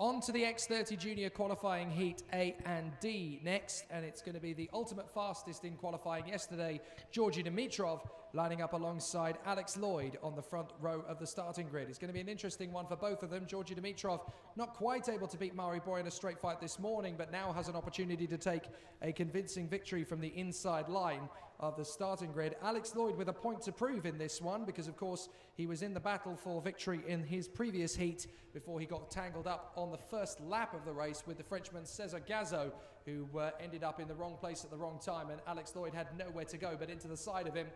On to the X30 Junior qualifying heat A and D next, and it's going to be the ultimate fastest in qualifying yesterday, Georgi Dimitrov, lining up alongside Alex Lloyd on the front row of the starting grid. It's going to be an interesting one for both of them. Georgi Dimitrov not quite able to beat Mari Boy in a straight fight this morning, but now has an opportunity to take a convincing victory from the inside line of the starting grid. Alex Lloyd with a point to prove in this one, because of course he was in the battle for victory in his previous heat before he got tangled up on the first lap of the race with the Frenchman Cesar Gazzo, who ended up in the wrong place at the wrong time, and Alex Lloyd had nowhere to go but into the side of him.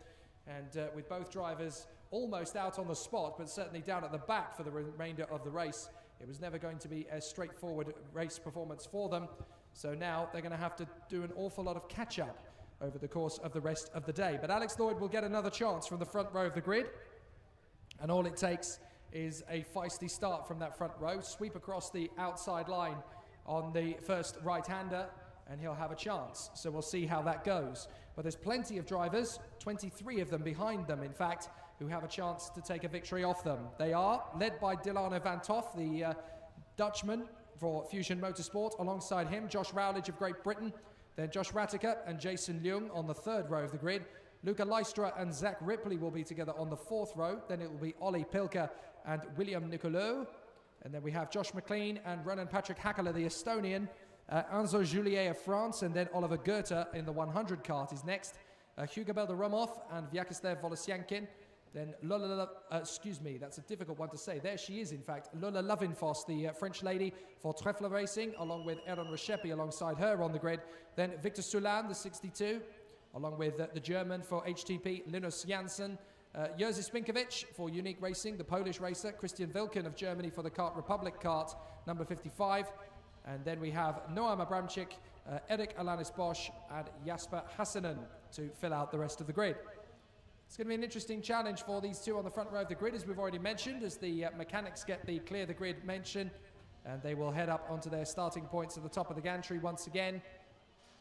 And with both drivers almost out on the spot, but certainly down at the back for the remainder of the race, it was never going to be a straightforward race performance for them. So now they're going to have to do an awful lot of catch-up over the course of the rest of the day. But Alex Lloyd will get another chance from the front row of the grid, and all it takes is a feisty start from that front row, sweep across the outside line on the first right-hander, and he'll have a chance. So we'll see how that goes. But there's plenty of drivers, 23 of them behind them, in fact, who have a chance to take a victory off them. They are led by Delano Van Toff, the Dutchman for Fusion Motorsport. Alongside him, Josh Rowledge of Great Britain, then Josh Rattiker and Jason Leung on the third row of the grid. Luca Lystra and Zach Ripley will be together on the fourth row. Then it will be Ollie Pilka and William Nicolo. And then we have Josh McLean and Ronan Patrick Hackler, the Estonian. Enzo Juliet of France, and then Oliver Goethe in the 100 kart is next. Hugo Belderomov and Vyacheslav Volosyankin. Then Lola, excuse me, that's a difficult one to say. There she is, in fact, Lola Lovinfos, the French lady for Treffler Racing, along with Aaron Reshepi alongside her on the grid. Then Victor Sulan, the 62, along with the German for HTP, Linus Janssen. Jerzy Spinkovic for Unique Racing, the Polish racer. Christian Wilken of Germany for the Kart Republic kart, number 55. And then we have Noam Abramczyk, Erik Alanis Bosch, and Jasper Hassanen to fill out the rest of the grid. It's going to be an interesting challenge for these two on the front row of the grid, as we've already mentioned, as the mechanics get the clear the grid mention, and they will head up onto their starting points at the top of the gantry once again.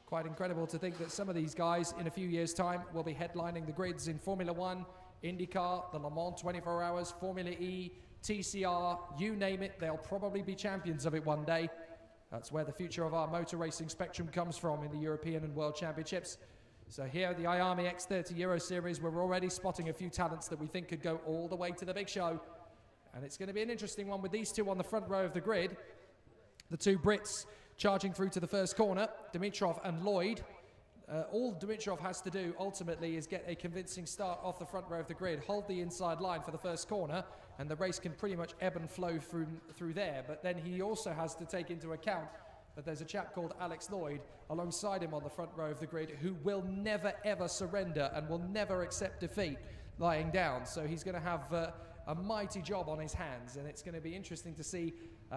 Quite incredible to think that some of these guys in a few years' time will be headlining the grids in Formula One, IndyCar, the Le Mans 24 Hours, Formula E, TCR, you name it, they'll probably be champions of it one day. That's where the future of our motor racing spectrum comes from in the European and World Championships. So here at the IAME X30 Euro Series, we're already spotting a few talents that we think could go all the way to the big show. And it's going to be an interesting one with these two on the front row of the grid. The two Brits charging through to the first corner, Dimitrov and Lloyd. All Dimitrov has to do ultimately is get a convincing start off the front row of the grid, hold the inside line for the first corner, and the race can pretty much ebb and flow through there. But then he also has to take into account that there's a chap called Alex Lloyd alongside him on the front row of the grid who will never ever surrender and will never accept defeat lying down. So he's going to have a mighty job on his hands, and it's going to be interesting to see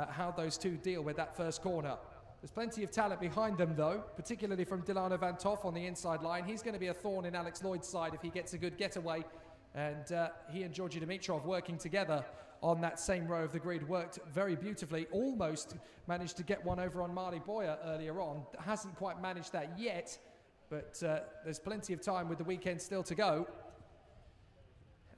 how those two deal with that first corner. There's plenty of talent behind them, though, particularly from Delano Van Toff on the inside line. He's going to be a thorn in Alex Lloyd's side if he gets a good getaway. And he and Georgi Dimitrov working together on that same row of the grid worked very beautifully. Almost managed to get one over on Mari Boyer earlier on. Hasn't quite managed that yet, but there's plenty of time with the weekend still to go.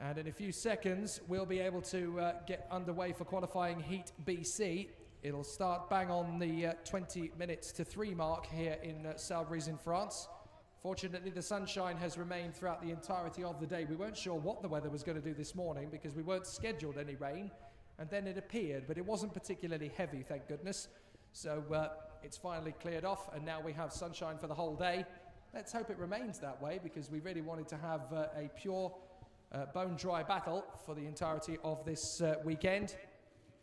And in a few seconds, we'll be able to get underway for qualifying Heat BC. It'll start bang on the 20 minutes to 3 mark here in Salbris in France. Fortunately, the sunshine has remained throughout the entirety of the day. We weren't sure what the weather was going to do this morning because we weren't scheduled any rain, and then it appeared, but it wasn't particularly heavy, thank goodness. So it's finally cleared off, and now we have sunshine for the whole day. Let's hope it remains that way, because we really wanted to have a pure bone-dry battle for the entirety of this weekend.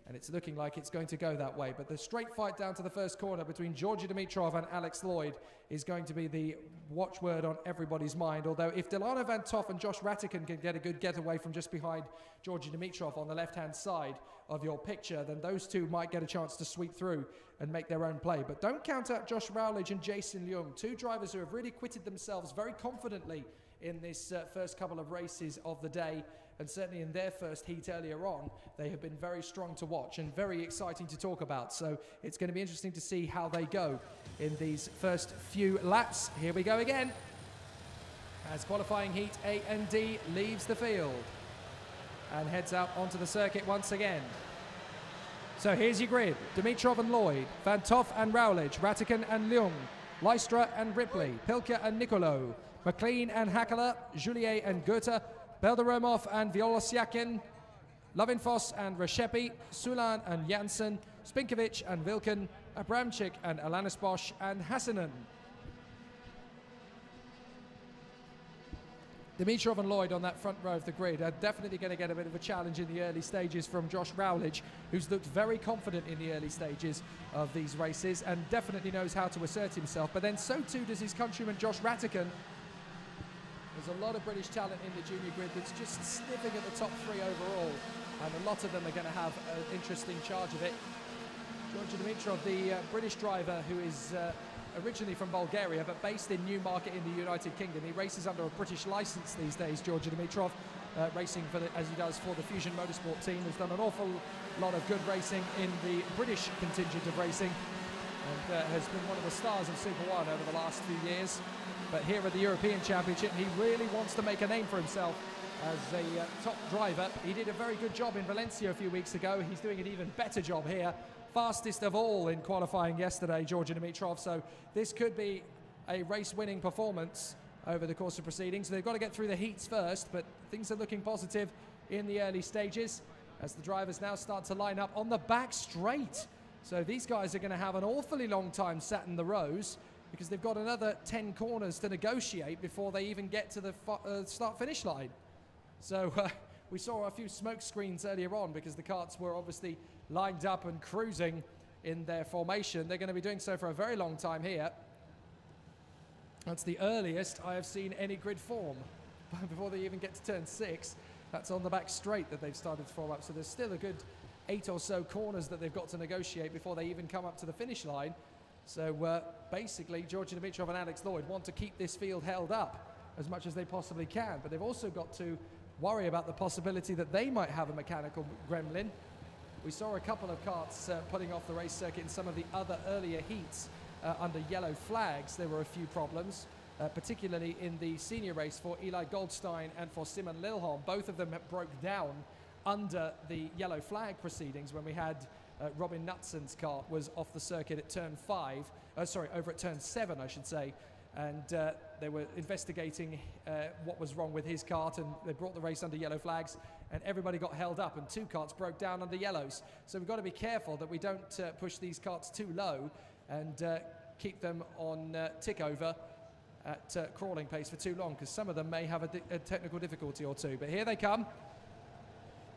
And it's looking like it's going to go that way. But the straight fight down to the first corner between Georgi Dimitrov and Alex Lloyd is going to be the watchword on everybody's mind. Although if Delano Van Toff and Josh Rattiker can get a good getaway from just behind Georgi Dimitrov on the left-hand side of your picture, then those two might get a chance to sweep through and make their own play. But don't count out Josh Rowledge and Jason Leung, two drivers who have really acquitted themselves very confidently in this first couple of races of the day, and certainly in their first heat earlier on, they have been very strong to watch and very exciting to talk about. So it's going to be interesting to see how they go in these first few laps. Here we go again, as qualifying heat A and D leaves the field and heads out onto the circuit once again. So here's your grid. Dimitrov and Lloyd, Van Toff and Rowledge, Ratican and Leung, Lystra and Ripley, Pilker and Nicolo, McLean and Hackler, Juliet and Goethe, Belderomov and Volosyakin, Lovinfoss and Reshepi, Sulan and Janssen, Spinkovic and Vilken, Abramczyk and Alanis Bosch and Hassanen. Dimitrov and Lloyd on that front row of the grid are definitely going to get a bit of a challenge in the early stages from Josh Rowledge, who's looked very confident in the early stages of these races and definitely knows how to assert himself. But then so too does his countryman Josh Ratican. There's a lot of British talent in the junior grid that's just sniffing at the top three overall, and a lot of them are going to have an interesting charge of it. Georgi Dimitrov, the British driver who is originally from Bulgaria but based in Newmarket in the United Kingdom. He races under a British license these days, Georgi Dimitrov, racing for as he does for the Fusion Motorsport team. Has done an awful lot of good racing in the British contingent of racing and has been one of the stars of Super 1 over the last few years. But here at the European Championship, he really wants to make a name for himself as a top driver. He did a very good job in Valencia a few weeks ago. He's doing an even better job here. Fastest of all in qualifying yesterday, Georgi Dimitrov. So this could be a race-winning performance over the course of proceedings. They've got to get through the heats first, but things are looking positive in the early stages as the drivers now start to line up on the back straight. So these guys are going to have an awfully long time sat in the rows because they've got another 10 corners to negotiate before they even get to the start-finish line. So we saw a few smoke screens earlier on because the karts were obviously lined up and cruising in their formation. They're going to be doing so for a very long time here. That's the earliest I have seen any grid form before they even get to turn 6. That's on the back straight that they've started to form up. So there's still a good 8 or so corners that they've got to negotiate before they even come up to the finish line. So basically, Georgi Dimitrov and Alex Lloyd want to keep this field held up as much as they possibly can. But they've also got to worry about the possibility that they might have a mechanical gremlin. We saw a couple of karts putting off the race circuit in some of the other earlier heats under yellow flags. There were a few problems, particularly in the senior race for Eli Goldstein and for Simon Lilholm. Both of them broke down under the yellow flag proceedings when we had Robin Knutsen's kart was off the circuit at turn 5, over at turn 7, I should say. And they were investigating what was wrong with his kart, and they brought the race under yellow flags, and everybody got held up, and 2 karts broke down under yellows. So we've got to be careful that we don't push these karts too low and keep them on tick over at crawling pace for too long, because some of them may have a technical difficulty or two. But here they come.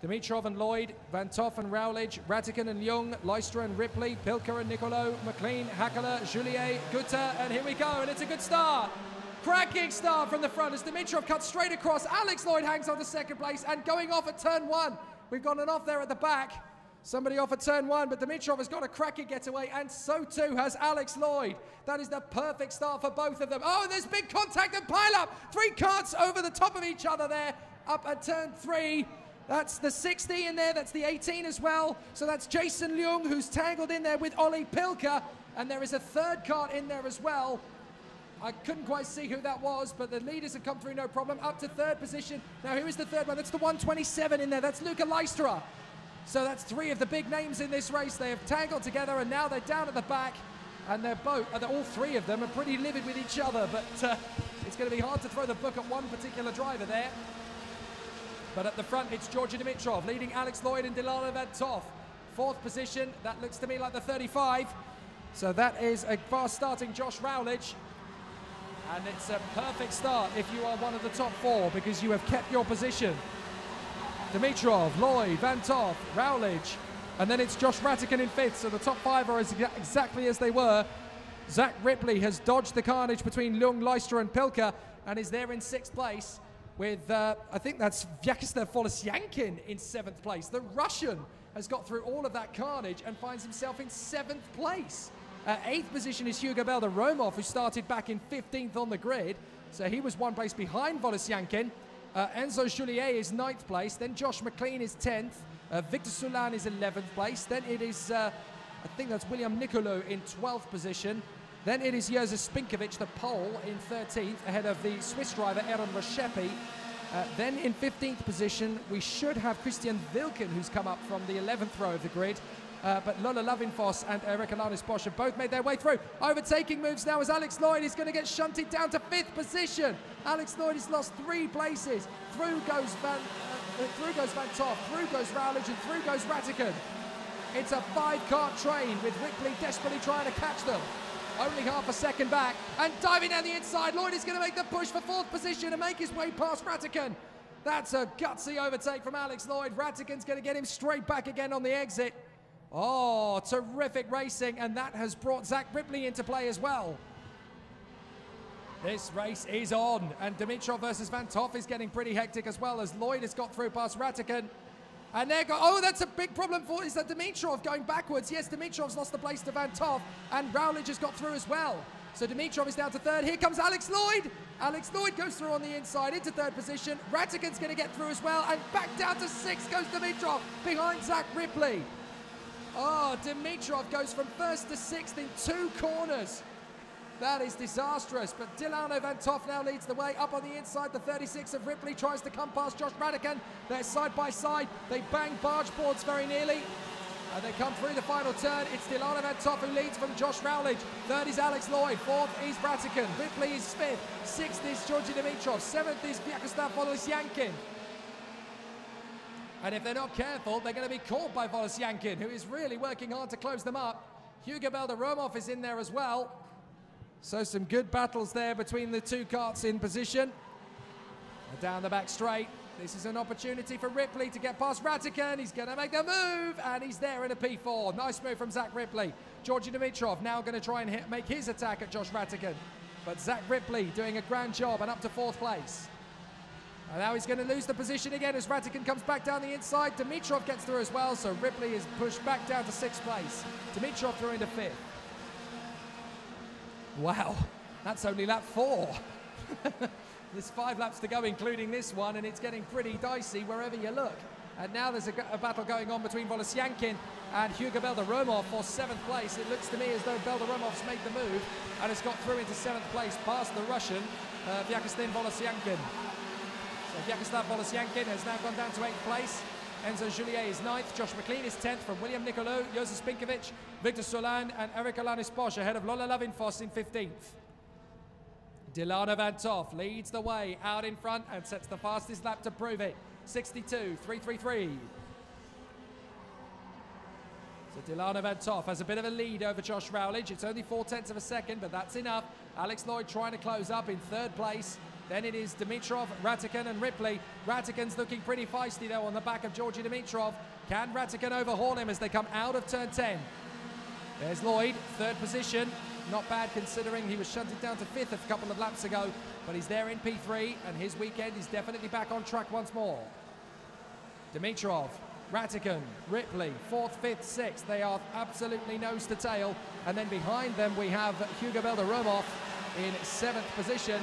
Dimitrov and Lloyd, Van Toff and Rowledge, Ratican and Leung, Lystra and Ripley, Pilker and Nicolo, McLean, Hackler, Juliet, Goethe, and here we go, and it's a good start. Cracking start from the front as Dimitrov cuts straight across. Alex Lloyd hangs on to second place and going off at turn 1. We've got an off there at the back. Somebody off at turn 1, but Dimitrov has got a cracking getaway, and so too has Alex Lloyd. That is the perfect start for both of them. Oh, and there's big contact and pile up. 3 karts over the top of each other there, up at turn 3. That's the 60 in there, that's the 18 as well. So that's Jason Leung, who's tangled in there with Ollie Pilker. And there is a 3rd kart in there as well. I couldn't quite see who that was, but the leaders have come through no problem. Up to 3rd position. Now, who is the 3rd one? That's the 127 in there. That's Luca Lystra. So that's 3 of the big names in this race. They have tangled together, and now they're down at the back. And they're all 3 of them are pretty livid with each other. But it's going to be hard to throw the book at one particular driver there. But at the front, it's Georgi Dimitrov leading Alex Lloyd and Delano Van Toff. 4th position, that looks to me like the 35. So that is a fast starting Josh Rowledge. And it's a perfect start if you are one of the top 4 because you have kept your position. Dimitrov, Lloyd, Van Toff, Rowledge, and then it's Josh Ratican in 5th. So the top 5 are exactly as they were. Zach Ripley has dodged the carnage between Leung, Lystra and Pilker and is there in 6th place. With, I think that's Vyacheslav Volosyankin in 7th place. The Russian has got through all of that carnage and finds himself in 7th place. 8th position is Hugo Belderomov, who started back in 15th on the grid. So he was 1 place behind Volosyankin. Enzo Juliet is 9th place. Then Josh McLean is 10th. Victor Sulan is 11th place. Then it is, I think that's William Nicolo in 12th position. Then it is Jerzy Spinkovic, the Pole, in 13th, ahead of the Swiss driver Aaron Reshepi. Then in 15th position, we should have Christian Vilken, who's come up from the 11th row of the grid. but Lola Lovinfoss and Erika Lanis-Bosch have both made their way through. Overtaking moves now as Alex Lloyd is going to get shunted down to 5th position. Alex Lloyd has lost 3 places. Through goes Van Toff, through goes Rowledge, and through goes Ratican. It's a 5-cart train with Ripley desperately trying to catch them. Only half a second back, and diving down the inside, Lloyd is going to make the push for 4th position and make his way past Ratican. That's a gutsy overtake from Alex Lloyd. Ratican's going to get him straight back again on the exit. Oh, terrific racing, and that has brought Zach Ripley into play as well. This race is on, and Dimitrov versus Van Toff is getting pretty hectic as well, as Lloyd has got through past Ratican. And there oh, that's a big problem for is that Dimitrov going backwards. Yes, Dimitrov's lost the place to Van Toff, and Rowledge has got through as well. So Dimitrov is down to 3rd. Here comes Alex Lloyd. Alex Lloyd goes through on the inside into 3rd position. Ratican's going to get through as well, and back down to 6th goes Dimitrov behind Zach Ripley. Oh, Dimitrov goes from 1st to 6th in 2 corners. That is disastrous, but Delano Van Toff now leads the way. Up on the inside, the 36 of Ripley tries to come past Josh Ratican. They're side by side. They bang barge boards very nearly. And they come through the final turn. It's Delano Van Toff who leads from Josh Rowledge. 3rd is Alex Lloyd. 4th is Ratican. Ripley is 5th. 6th is Georgi Dimitrov. 7th is Vyacheslav Volosyankin. And if they're not careful, they're going to be caught by Volosyankin, who is really working hard to close them up. Hugo Belder-Romov is in there as well. So some good battles there between the 2 carts in position. And down the back straight. This is an opportunity for Ripley to get past Ratican. He's going to make the move, and he's there in a P4. Nice move from Zach Ripley. Georgi Dimitrov now going to try and make his attack at Josh Ratican. But Zach Ripley doing a grand job and up to 4th place. And now he's going to lose the position again as Ratican comes back down the inside. Dimitrov gets through as well, so Ripley is pushed back down to 6th place. Dimitrov through into 5th. Wow, that's only lap 4. There's 5 laps to go, including this one, and it's getting pretty dicey wherever you look. And now there's a battle going on between Volosyankin and Hugo Belder-Romov for 7th place. It looks to me as though Belder-Romov's made the move and has got through into 7th place past the Russian, Vyacheslav Volosyankin. So Vyacheslav Volosyankin has now gone down to 8th place. Enzo Juliet is 9th, Josh McLean is 10th from William Nicolou, Josef Spinkovic, Victor Solan and Erika Lanis-Bosch ahead of Lola Lovinfoss in 15th. Delano Van Toff leads the way out in front and sets the fastest lap to prove it. 62.333. So Delano Van Toff has a bit of a lead over Josh Rowledge. It's only 0.4 of a second, but that's enough. Alex Lloyd trying to close up in 3rd place. Then it is Dimitrov, Ratican and Ripley. Ratican's looking pretty feisty though on the back of Georgi Dimitrov. Can Ratican overhaul him as they come out of turn 10? There's Lloyd, 3rd position. Not bad considering he was shunted down to 5th a couple of laps ago, but he's there in P3 and his weekend is definitely back on track once more. Dimitrov, Ratican, Ripley, 4th, 5th, 6th. They are absolutely nose to tail. And then behind them we have Hugo Belder-Romov in 7th position.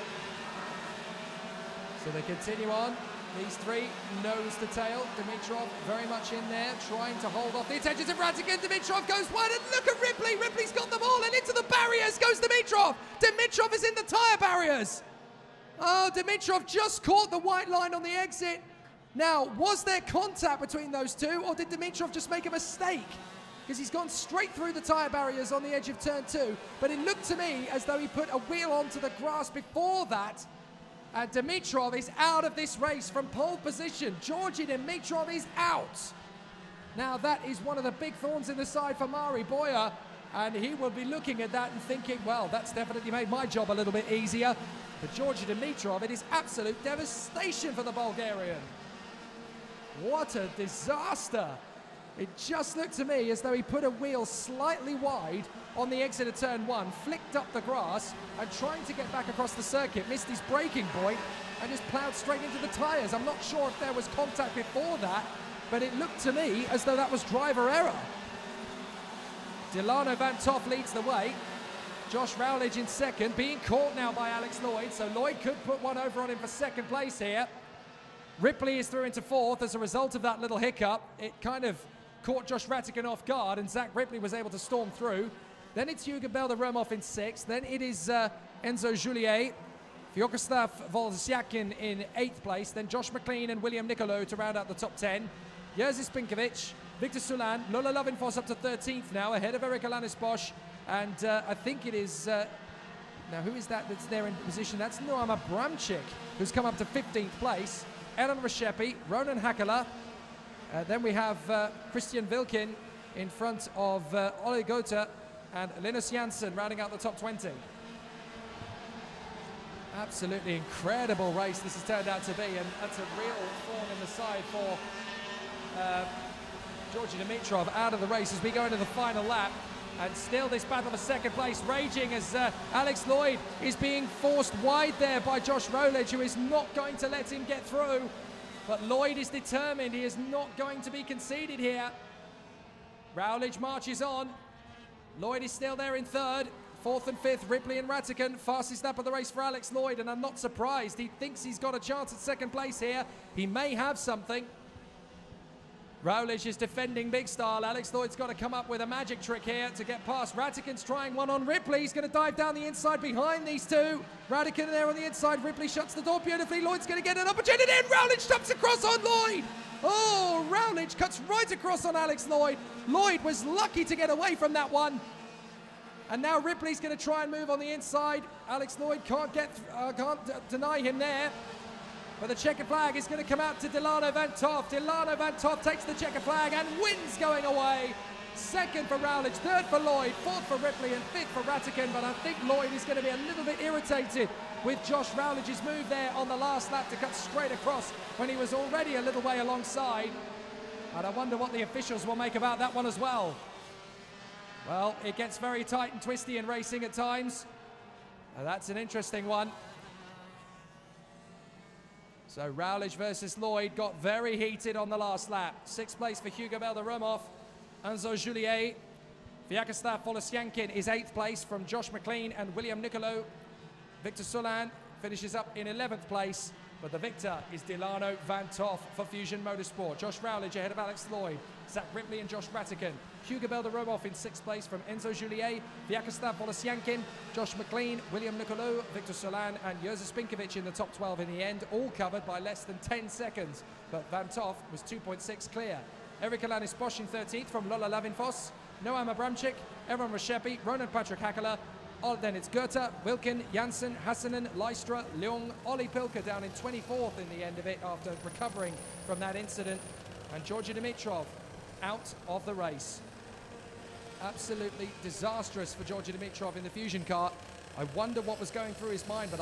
So they continue on. These 3 nose to tail. Dimitrov very much in there, trying to hold off the attentions of Ratican. Dimitrov goes wide, and look at Ripley. Ripley's got them all, and into the barriers goes Dimitrov. Dimitrov is in the tyre barriers. Oh, Dimitrov just caught the white line on the exit. Now, was there contact between those 2, or did Dimitrov just make a mistake? Because he's gone straight through the tyre barriers on the edge of turn 2, but it looked to me as though he put a wheel onto the grass before that. And Dimitrov is out of this race from pole position. Georgi Dimitrov is out. Now that is one of the big thorns in the side for Mari Boyer, and he will be looking at that and thinking, well, that's definitely made my job a little bit easier. For Georgi Dimitrov, it is absolute devastation for the Bulgarian. What a disaster. It just looked to me as though he put a wheel slightly wide on the exit of turn 1, flicked up the grass, and trying to get back across the circuit, missed his braking point, and just ploughed straight into the tyres. I'm not sure if there was contact before that, but it looked to me as though that was driver error. Delano Van Toff leads the way. Josh Rowledge in 2nd, being caught now by Alex Lloyd, so Lloyd could put one over on him for 2nd place here. Ripley is through into 4th as a result of that little hiccup. It kind of caught Josh Ratican off guard, and Zach Ripley was able to storm through. Then it's Hugo Belder-Romov in 6th. Then it is Enzo Juliet, Vyacheslav Volosyankin in 8th place. Then Josh McLean and William Nicolou to round out the top 10. Jerzy Spinkovic, Victor Sulan, Lola Lovinfos up to 13th now, ahead of Eric Alanis Bosch. And I think it is, now who is that that's there in position? That's Noam Abramczyk, who's come up to 15th place. Aaron Reshepi, Ronan Hakala. Then we have Christian Wilkin in front of Ole Gotha and Linus Janssen rounding out the top 20. Absolutely incredible race this has turned out to be, and that's a real thorn in the side for Georgi Dimitrov out of the race as we go into the final lap. And still this battle for second place raging as Alex Lloyd is being forced wide there by Josh Rowledge, who is not going to let him get through. But Lloyd is determined. He is not going to be conceded here. Rowledge marches on. Lloyd is still there in third. Fourth and fifth, Ripley and Ratican. Fastest lap of the race for Alex Lloyd, and I'm not surprised. He thinks he's got a chance at second place here. He may have something. Rowledge is defending big style. Alex Lloyd's got to come up with a magic trick here to get past. Ratican's trying one on Ripley. He's going to dive down the inside behind these two. Ratican there on the inside. Ripley shuts the door beautifully. Lloyd's going to get an opportunity, and Rowledge jumps across on Lloyd. Oh, Rowledge cuts right across on Alex Lloyd. Lloyd was lucky to get away from that one. And now Ripley's going to try and move on the inside. Alex Lloyd can't deny him there. But the checkered flag is going to come out to Delano Van Toft. Delano Van Toft takes the checkered flag and wins going away. Second for Rowledge, third for Lloyd, fourth for Ripley, and fifth for Ratican. But I think Lloyd is going to be a little bit irritated with Josh Rowledge's move there on the last lap to cut straight across when he was already a little way alongside. And I wonder what the officials will make about that one as well. Well, it gets very tight and twisty in racing at times. And that's an interesting one. So Rowledge versus Lloyd got very heated on the last lap. Sixth place for Hugo Belderomov. Enzo Juliet. Vyacheslav Volosyankin is 8th place from Josh McLean and William Nicolo. Victor Sulan finishes up in 11th place. But the victor is Delano Van Toft for Fusion Motorsport. Josh Rowledge ahead of Alex Lloyd. Zach Ripley and Josh Ratican. Hugo Belderomov in 6th place from Enzo Juliet. Vyacheslav Volosyankin, Josh McLean, William Nicolo, Victor Solan and Jerzy Spinkovic in the top 12 in the end, all covered by less than 10 seconds. But Van Toft was 2.6 clear. Eric Alanis Bosch in 13th from Lola Lavinfos. Noam Abramczyk, Aaron Reshepi, Ronan Patrick Hakala. Then it's Gotha, Wilkin, Janssen, Hassanen, Lystra, Leung, Olli Pilka down in 24th in the end of it after recovering from that incident. And Georgi Dimitrov out of the race. Absolutely disastrous for Georgi Dimitrov in the Fusion car. I wonder what was going through his mind, but